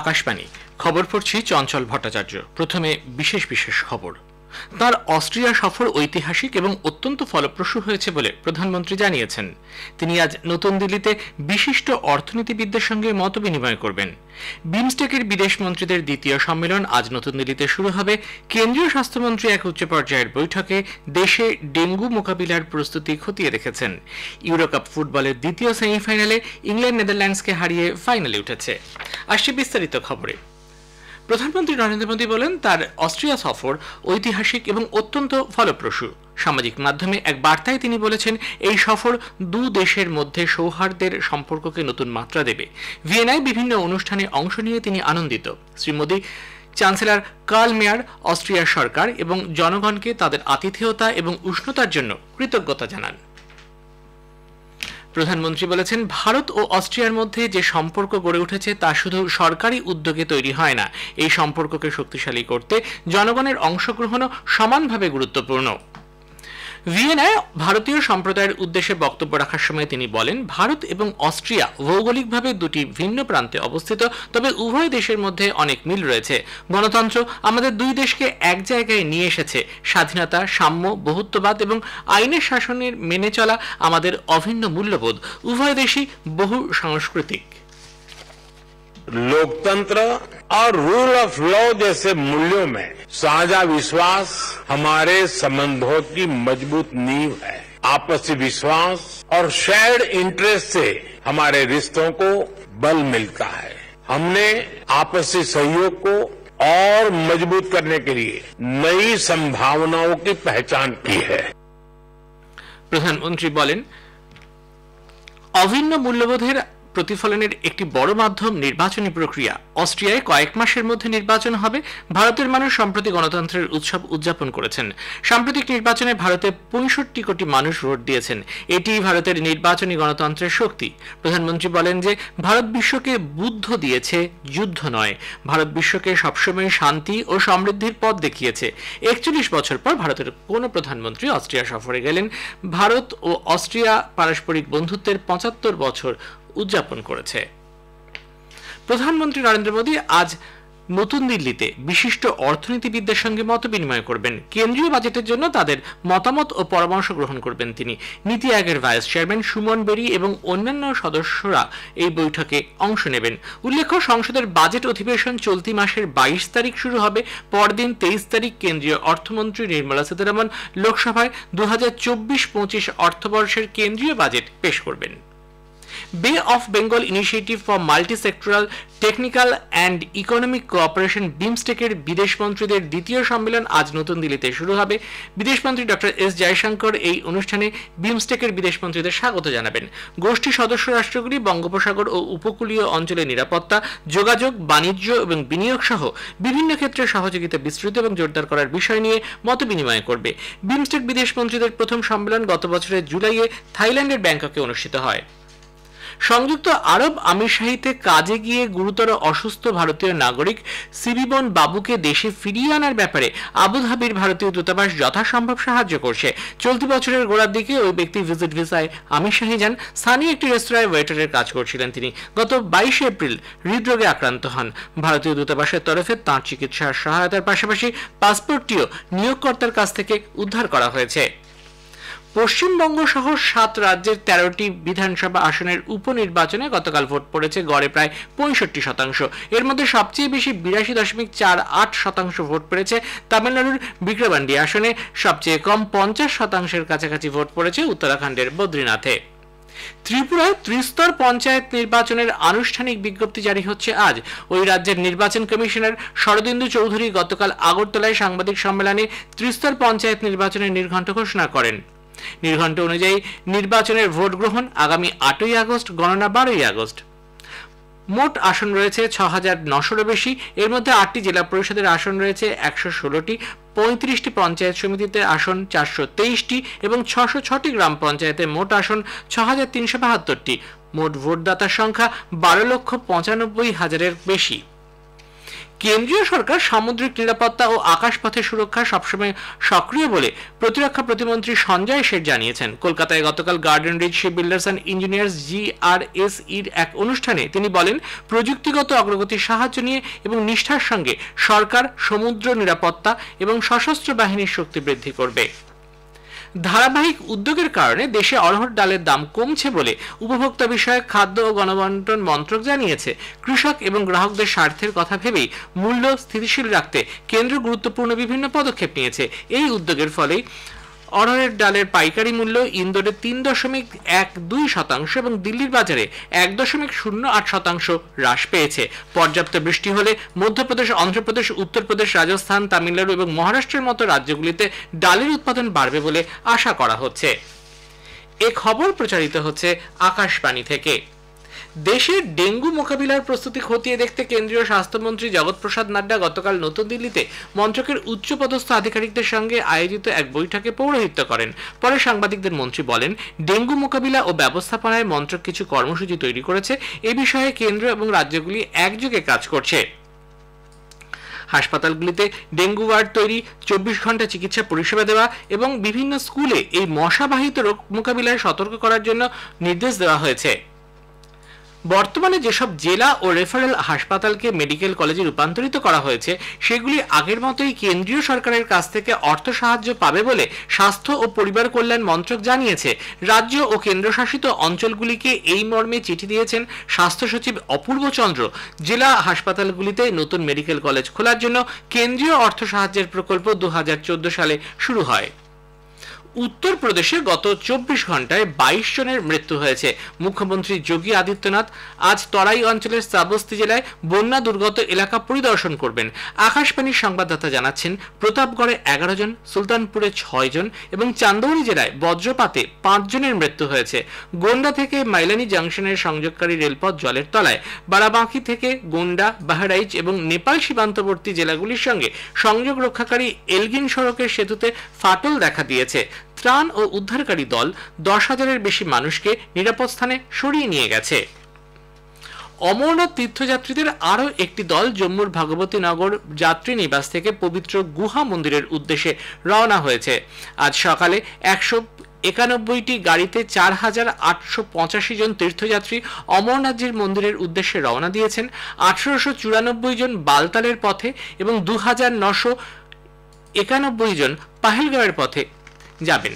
আকাশবাণী খবর পড়ছি চঞ্চল ভট্টাচার্য। প্রথমে বিশেষ বিশেষ খবর। তার অস্ট্রিয়া সফর ঐতিহাসিক এবং অত্যন্ত ফলপ্রসূ হয়েছে বলে প্রধানমন্ত্রী জানিয়েছেন। তিনি আজ নতুন দিল্লিতে বিশিষ্ট অর্থনীতিবিদদের সঙ্গে মত বিনিময় করবেন। বিমস্টেকের বিদেশ মন্ত্রীদের দ্বিতীয় সম্মেলন আজ নতুন দিল্লিতে শুরু হবে। কেন্দ্রীয় স্বাস্থ্যমন্ত্রী এক উচ্চ পর্যায়ের বৈঠকে দেশে ডেঙ্গু মোকাবিলার প্রস্তুতি খতিয়ে দেখেছেন। ইউরোকাপ ফুটবলের দ্বিতীয় সেমিফাইনালে ইংল্যান্ড নেদারল্যান্ডসকে হারিয়ে ফাইনালে উঠেছে। আসছে বিস্তারিত খবরে। প্রধানমন্ত্রী নরেন্দ্র মোদী বলেন, তার অস্ট্রিয়া সফর ঐতিহাসিক এবং অত্যন্ত ফলপ্রসূ। সামাজিক মাধ্যমে এক বার্তায় তিনি বলেছেন, এই সফর দু দেশের মধ্যে সৌহার্দ্যের সম্পর্ককে নতুন মাত্রা দেবে। ভিয়েনায় বিভিন্ন অনুষ্ঠানে অংশ নিয়ে তিনি আনন্দিত। শ্রী মোদী চ্যান্সেলর কার্ল মেয়ার, অস্ট্রিয়ার সরকার এবং জনগণকে তাদের আতিথেয়তা এবং উষ্ণতার জন্য কৃতজ্ঞতা জানান। প্রধানমন্ত্রী বলেছেন, ভারত ও অস্ট্রিয়ার মধ্যে যে সম্পর্ক গড়ে উঠেছে তা শুধু সরকারি উদ্যোগে তৈরি হয় না। এই সম্পর্ককে শক্তিশালী করতে জনগণের অংশগ্রহণও সমানভাবে গুরুত্বপূর্ণ। ভিয়েনায় ভারতীয় সম্প্রদায়ের উদ্দেশ্যে বক্তব্য রাখার সময় তিনি বলেন, ভারত এবং অস্ট্রিয়া ভৌগোলিকভাবে দুটি ভিন্ন প্রান্তে অবস্থিত, তবে উভয় দেশের মধ্যে অনেক মিল রয়েছে। গণতন্ত্র আমাদের দুই দেশকে এক জায়গায় নিয়ে এসেছে। স্বাধীনতা, সাম্য, বহুত্ববাদ এবং আইনের শাসনের মেনে চলা আমাদের অভিন্ন মূল্যবোধ। উভয় দেশই বহু সাংস্কৃতিক। लोकतंत्र और रूल ऑफ लॉ जैसे मूल्यों में साझा विश्वास हमारे संबंधों की मजबूत नींव है। आपसी विश्वास और शेयर्ड इंटरेस्ट से हमारे रिश्तों को बल मिलता है। हमने आपसी सहयोग को और मजबूत करने के लिए नई संभावनाओं की पहचान की है। প্রধানমন্ত্রী বলেন, অভিন্ন মূল্যবোধের প্রতিফলনের একটি বড় মাধ্যম নির্বাচনী প্রক্রিয়া। অস্ট্রিয়ায় কয়েক মাসের মধ্যে নির্বাচন হবে। ভারতের মানুষ সম্প্রতি গণতন্ত্রের উৎসব উদযাপন করেছেন। সাম্প্রতিক নির্বাচনে ভারতে 65 কোটি মানুষ ভোট দিয়েছেন। এটি ভারতের নির্বাচনী গণতন্ত্রের শক্তি। প্রধানমন্ত্রী বলেন যে, ভারত বিশ্বকে বুদ্ধ দিয়েছে, যুদ্ধ নয়। ভারত বিশ্বকে সবসময় শান্তি ও সমৃদ্ধির পথ দেখিয়েছে। 41 বছর পর ভারতের কোন প্রধানমন্ত্রী অস্ট্রিয়া সফরে গেলেন। ভারত ও অস্ট্রিয়া পারস্পরিক বন্ধুত্বের 75 বছর উদযাপন করেছে। প্রধানমন্ত্রী নরেন্দ্র মোদী আজ নতুন দিল্লিতে বিশিষ্ট অর্থনীতিবিদদের সঙ্গে মত বিনিময় করবেন। কেন্দ্রীয় বাজেটের জন্য তাদের মতামত ও পরামর্শ গ্রহণ করবেন তিনি। নীতি আয়োগের ভাইস চেয়ারম্যান সুমন বেরি এবং অন্যান্য সদস্যরা এই বৈঠকে অংশ নেবেন। উল্লেখ্য, সংসদের বাজেট অধিবেশন চলতি মাসের 22 তারিখ শুরু হবে। পরদিন 23 তারিখ কেন্দ্রীয় অর্থমন্ত্রী নির্মলা সীতারামন লোকসভায় 2024-25 অর্থবর্ষের কেন্দ্রীয় বাজেট পেশ করবেন। Bay of Bengal initiative for multisectoral technical and economic cooperation বিমস্টেকের বিদেশ মন্ত্রীদের দ্বিতীয় সম্মেলন আজ নতুন দিল্লিতে শুরু হবে। বিদেশমন্ত্রী ডক্টর এস জয়শঙ্কর এই অনুষ্ঠানে বিমস্টেকের বিদেশ মন্ত্রীদের স্বাগত জানাবেন। গোষ্ঠী সদস্য রাষ্ট্রগুলি বঙ্গোপসাগর ও উপকূলীয় অঞ্চলের নিরাপত্তা, যোগাযোগ, বাণিজ্য এবং বিনিয়োগ সহ বিভিন্ন ক্ষেত্রে সহযোগিতা বিস্তৃত এবং জোরদার করার বিষয় নিয়ে মত বিনিময় করবে। বিমস্টেক বিদেশ মন্ত্রীদের প্রথম সম্মেলন গত বছরের জুলাইয়ে থাইল্যান্ডের ব্যাংককে অনুষ্ঠিত হয়। সংযুক্ত আরব আমিরশাহিতে কাজে গিয়ে গুরুতর অসুস্থ ভারতীয় নাগরিক সিবিবন বাবুকে দেশে ফিরিয়ে আনার ব্যাপারে আবুধাবির ভারতীয় দূতাবাস যথাসম্ভব সাহায্য করছে। চলতি বছরের গোড়ার দিকে ওই ব্যক্তি ভিজিট ভিসায় আমিরশাহি যান। স্থানীয় একটি রেস্তোরাঁয় ওয়েটারের কাজ করছিলেন তিনি। গত 22 এপ্রিল হৃদরোগে আক্রান্ত হন। ভারতীয় দূতাবাসের তরফে তাঁর চিকিৎসার সহায়তার পাশাপাশি পাসপোর্টটিও নিয়োগকর্তার কাছ থেকে উদ্ধার করা হয়েছে। পশ্চিমবঙ্গ সহ 7 রাজ্যের 13টি বিধানসভা আসনের উপনির্বাচনে গতকাল ভোট পড়েছে গড়ে প্রায় 65%। এর মধ্যে সবচেয়ে বেশি 82.48% ভোট পড়েছে তামিলনাড়ুর বিক্রবান্ডি আসনে। সবচেয়ে কম 50%-এর কাছাকাছি ভোট পড়েছে উত্তরাখণ্ডের বদ্রীনাথে। ত্রিপুরায় ত্রিস্তর পঞ্চায়েত নির্বাচনের আনুষ্ঠানিক বিজ্ঞপ্তি জারি হচ্ছে আজ। ওই রাজ্যের নির্বাচন কমিশনার শরদিন্দু চৌধুরী গতকাল আগরতলায় সাংবাদিক সম্মেলনে ত্রিস্তর পঞ্চায়েত নির্বাচনের নির্ঘণ্ট ঘোষণা করেন। নির্ঘণ্ট অনুযায়ী নির্বাচনের ভোট গ্রহণ আগামী 8ই আগস্ট, গণনা 12ই আগস্ট। মোট আসন রয়েছে 6,900-এরও বেশি। এর মধ্যে 8টি জেলা পরিষদের আসন রয়েছে 116টি, 35টি পঞ্চায়েত সমিতিতে আসন 423টি এবং 606টি গ্রাম পঞ্চায়েতে মোট আসন 6,372টি। মোট ভোটদাতার সংখ্যা 12,95,000-এর বেশি। কেন্দ্রীয় সরকার সামুদ্রিক নিরাপত্তা ও আকাশপথে সুরক্ষা সবসময় সক্রিয় বলে প্রতিরক্ষা প্রতিমন্ত্রী সঞ্জয় শেঠ জানিয়েছেন। কলকাতায় গতকাল garden reach ship builders and engineers GRSEর এক অনুষ্ঠানে তিনি বলেন, প্রযুক্তিগত অগ্রগতির সাহায্য নিয়ে এবং নিষ্ঠার সঙ্গে সরকার সমুদ্র নিরাপত্তা এবং সশস্ত্র বাহিনীর শক্তি বৃদ্ধি করবে। ধারাবাহিক উদ্যোগের কারণে দেশে অড়হর ডালের দাম কমছে বলে উপভোক্তা বিষয়ক খাদ্য ও গণবন্টন মন্ত্রক জানিয়েছে। কৃষক এবং গ্রাহকদের স্বার্থের কথা ভেবেই মূল্য স্থিতিশীল রাখতে কেন্দ্র গুরুত্বপূর্ণ বিভিন্ন পদক্ষেপ নিয়েছে। এই উদ্যোগের ফলে অড়হরের ডালের পাইকারি মূল্য ইন্দোরে 3.12% এবং দিল্লির বাজারে 1.08% হ্রাস পেয়েছে। পর্যাপ্ত বৃষ্টি হলে মধ্যপ্রদেশ, অন্ধ্রপ্রদেশ, উত্তরপ্রদেশ, রাজস্থান, তামিলনাড়ু এবং মহারাষ্ট্রের মতো রাজ্যগুলিতে ডালের উৎপাদন বাড়বে বলে আশা করা হচ্ছে। এ খবর প্রচারিত হচ্ছে আকাশবাণী থেকে। দেশের ডেঙ্গু মোকাবিলার প্রস্তুতি খতিয়ে দেখতে কেন্দ্রীয় স্বাস্থ্যমন্ত্রী জগৎ প্রসাদ নাড্ডা গতকাল নতুন দিল্লিতে মন্ত্রকের উচ্চপদস্থ আধিকারিকদের সঙ্গে আয়োজিত এক বৈঠকে পৌরোহিত্য করেন। পরে সাংবাদিকদের মন্ত্রী বলেন, ডেঙ্গু মোকাবিলা ও ব্যবস্থাপনায় মন্ত্রক কিছু কর্মসূচি তৈরি করেছে। এ বিষয়ে কেন্দ্র এবং রাজ্যগুলি একযোগে কাজ করছে। হাসপাতালগুলিতে ডেঙ্গু ওয়ার্ড তৈরি, 24 ঘন্টা চিকিৎসা পরিষেবা দেওয়া এবং বিভিন্ন স্কুলে এই মশাবাহিত রোগ মোকাবিলায় সতর্ক করার জন্য নির্দেশ দেওয়া হয়েছে। বর্তমানে যেসব জেলা ও রেফারেল হাসপাতালকে মেডিকেল কলেজে রূপান্তরিত করা হয়েছে সেগুলি আগের মতোই কেন্দ্রীয় সরকারের কাছ থেকে অর্থ সাহায্য পাবে বলে স্বাস্থ্য ও পরিবার কল্যাণ মন্ত্রক জানিয়েছে। রাজ্য ও কেন্দ্রশাসিত অঞ্চলগুলিকে এই মর্মে চিঠি দিয়েছেন স্বাস্থ্য সচিব অপূর্ব চন্দ্র। জেলা হাসপাতালগুলিতে নতুন মেডিকেল কলেজ খোলার জন্য কেন্দ্রীয় অর্থ সাহায্যের প্রকল্প 2014 সালে শুরু হয়। উত্তরপ্রদেশে গত 24 ঘন্টায় 22 জনের মৃত্যু হয়েছে। মুখ্যমন্ত্রী যোগী আদিত্যনাথ আজ তরাই অঞ্চলের শ্রাবস্তি জেলায় বন্যা দুর্গত এলাকা পরিদর্শন করবেন। আকাশবাণীর সংবাদদাতা জানাচ্ছেন, প্রতাপগড়ে 11 জন, সুলতানপুরে 6 জন এবং চান্দৌলি জেলায় বজ্রপাতে 5 জনের মৃত্যু হয়েছে। গোন্ডা থেকে মাইলানি জংশনের সংযোগকারী রেলপথ জলের তলায়। বারাবাঁকি থেকে গোন্ডা, বাহরাইচ এবং নেপাল সীমান্তবর্তী জেলাগুলির সঙ্গে সংযোগ রক্ষাকারী এলগিন সড়কের সেতুতে ফাটল দেখা দিয়েছে। ত্রাণ ও উদ্ধারকারী দল 10,000-এর বেশি মানুষকে নিরাপদ স্থানে সরিয়ে নিয়ে গেছে। অমরনাথ তীর্থযাত্রীদের আরও একটি দল জম্মুর ভাগবতী নগর যাত্রী নিবাস থেকে পবিত্র গুহা মন্দিরের উদ্দেশ্যে রওনা হয়েছে। আজ সকালে 191টি গাড়িতে 4,885 জন তীর্থযাত্রী অমরনাথজির মন্দিরের উদ্দেশ্যে রওনা দিয়েছেন। 1894 জন বালতালের পথে এবং 2,991 জন পাহেলগাঁওয়ের পথে যাবেন।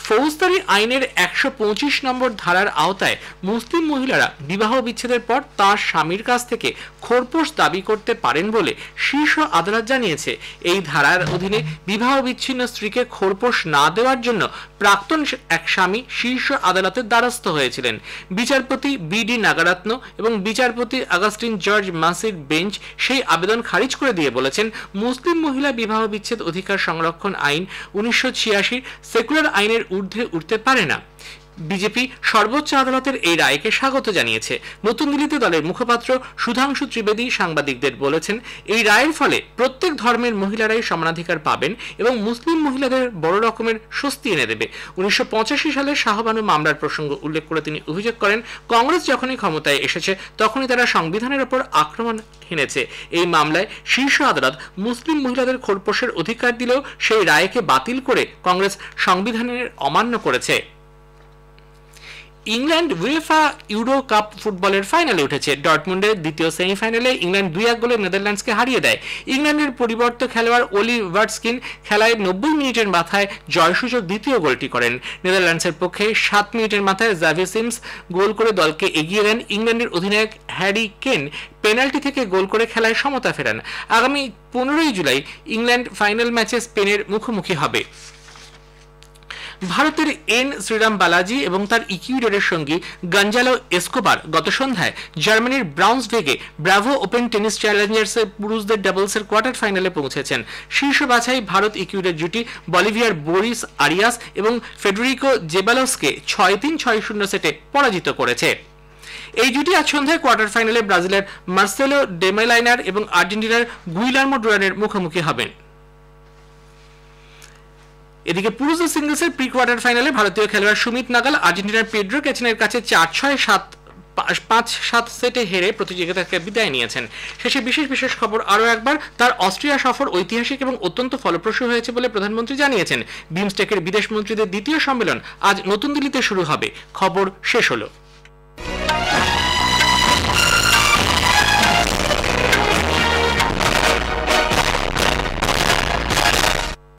ফৌজদারি আইনের 125 নম্বর ধারার আওতায় মুসলিম মহিলারা বিবাহ বিচ্ছেদের পর তার স্বামীর কাছ থেকে খোরপোশ দাবি করতে পারেন বলে শীর্ষ আদালত জানিয়েছে। এই ধারার অধীনে বিবাহ বিচ্ছিন্ন স্ত্রীকে খোরপোশ না দেওয়ার জন্য প্রাক্তন এক স্বামী শীর্ষ আদালতের দ্বারস্থ হয়েছিলেন। বিচারপতি BD নাগারত্ন এবং বিচারপতি আগাস্টিন জর্জ মাসির বেঞ্চ সেই আবেদন খারিজ করে দিয়ে বলেছেন, মুসলিম মহিলা বিবাহ বিচ্ছেদ অধিকার সংরক্ষণ আইন 1986 সেকুলার আইনের ঊর্ধ্বে উঠতে পারে না। বিজেপি সর্বোচ্চ আদালতের এই রায়কে স্বাগত জানিয়েছে। নতুন দিল্লিতে দলের মুখপাত্র সুধাংশু ত্রিবেদী সাংবাদিকদের বলেছেন, এই রায়ের ফলে প্রত্যেক ধর্মের মহিলারাই সমানাধিকার পাবেন এবং মুসলিম মহিলাদের বড় রকমের স্বস্তি এনে দেবে। 1985 সালে শাহবানু মামলার প্রসঙ্গ উল্লেখ করে তিনি অভিযোগ করেন, কংগ্রেস যখনই ক্ষমতায় এসেছে তখনই তারা সংবিধানের ওপর আক্রমণ হেনেছে। এই মামলায় শীর্ষ আদালত মুসলিম মহিলাদের খোরপোশের অধিকার দিলেও সেই রায়কে বাতিল করে কংগ্রেস সংবিধানের অমান্য করেছে। ইংল্যান্ড উয়েফা ইউরো কাপ ফুটবলের ফাইনালে উঠেছে। ডর্টমুন্ডের দ্বিতীয় সেমিফাইনালে ইংল্যান্ড 2-1 গোলে নেদারল্যান্ডসকে হারিয়ে দেয়। ইংল্যান্ডের পরিবর্তে খেলোয়াড় ওলি ওয়াটসকিন খেলায় 90 মিনিটের মাথায় জয়সূচক দ্বিতীয় গোলটি করেন। নেদারল্যান্ডসের পক্ষে 7 মিনিটের মাথায় জাভি সিমস গোল করে দলকে এগিয়ে দেন। ইংল্যান্ডের অধিনায়ক হ্যারি কেন পেনাল্টি থেকে গোল করে খেলায় সমতা ফেরান। আগামী 15 জুলাই ইংল্যান্ড ফাইনাল ম্যাচে স্পেনের মুখোমুখি হবে। ভারতের শ্রীরাম বালাজি এবং তার ইকুয়েডরের সঙ্গী গঞ্জালো এসকোবার গত সন্ধ্যায় জার্মানির ব্রাউন্সভেগে ব্রাভো ওপেন টেনিস চ্যালেঞ্জার্সের পুরুষদের ডাবলসের কোয়ার্টার ফাইনালে পৌঁছেছেন। শীর্ষ বাছাই ভারত ইকুয়েডর জুটি বলিভিয়ার বোরিস আরিয়াস এবং ফেডেরিকো জেবালোসকে 6-3, 6-0 সেটে পরাজিত করেছে। এই জুটি আজ সন্ধ্যায় কোয়ার্টার ফাইনালে ব্রাজিলের মার্সেলো ডেমেলাইনার এবং আর্জেন্টিনার গুইলার্মো ডুরানের মুখোমুখি হবেন। এদিকে পুরুষদের সিঙ্গলসের প্রি কোয়ার্টার ফাইনালে ভারতীয় খেলোয়াড় সুমিত নাগাল আর্জেন্টিনার পেড্রো ক্যাচিনের কাছে 4-6, 5-7 সেটে হেরে প্রতিযোগিতা থেকে বিদায় নিয়েছেন। শেষে বিশেষ খবর আরও একবার, তার অস্ট্রিয়া সফর ঐতিহাসিক এবং অত্যন্ত ফলপ্রসূ হয়েছে বলে প্রধানমন্ত্রী জানিয়েছেন। বিমস্টেকের বিদেশ মন্ত্রীদের দ্বিতীয় সম্মেলন আজ নতুন দিল্লিতে শুরু হবে। খবর শেষ হলো।